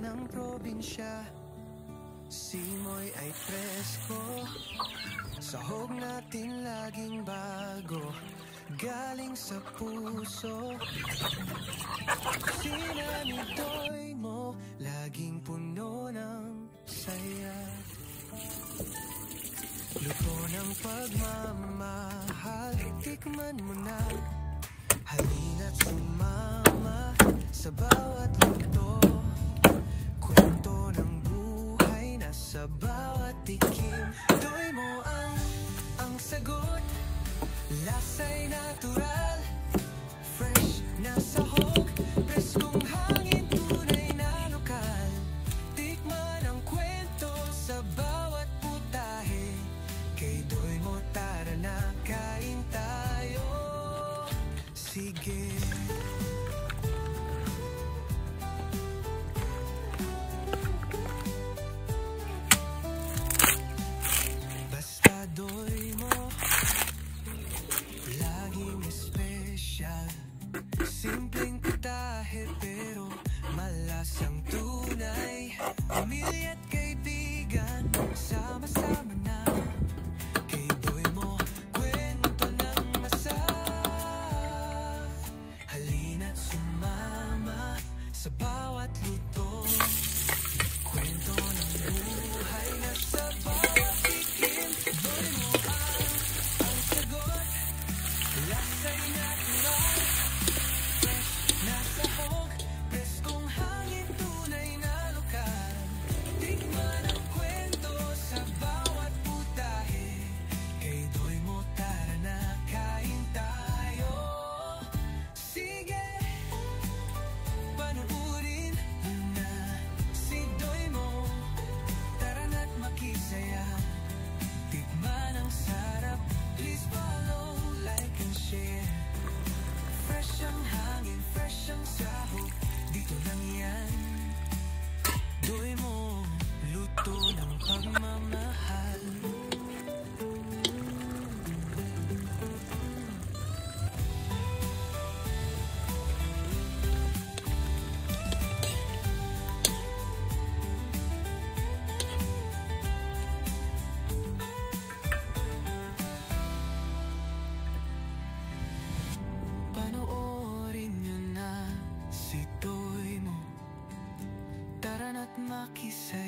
ng probinsya. Simoy ay presko, sahog natin laging bago, galing sa puso. Sinanitoy mo, laging puno ng saya. Luto ng pagmamahal, tikman mo na. Halina't sumama sa bawat luto. Kwento ng buhay na sa bawat tikim. Doy mo ang sagot, lasa'y natural. Fresh na sahog, preskong hangin, tunay na lokal. Tikman ang kwento sa bawat putahe. Kay Doy mo, tara na, kain tayo. Sige. Basta Doy mo, laging espesyal. Simpleng putahe pero malasang tunay. Pamilya at kaibigan, sama-sama na. Kay Doy mo, kwento ng masaya. Halina't sumama sa bawat luto. Kwento ng buhay na sa bawat tikim. Doy mo ang sagot, lasa'y natural. Fresh na sahog, preskong hangin, tunay na lokal. Tikman ang kwento sa bawat putahe. Kay Doy mo, tara na, kain tayo. Sige, panuurin mo na si Doy mo. Tara na't makisaya, tikman ang sarap. Please follow, like and share. Fresh ang hangin, fresh ang sahog, dito lang yan. Doy mo, luto ng pagmamahal. Panoorin nyo na si Doy mo. Tara na't makisaya.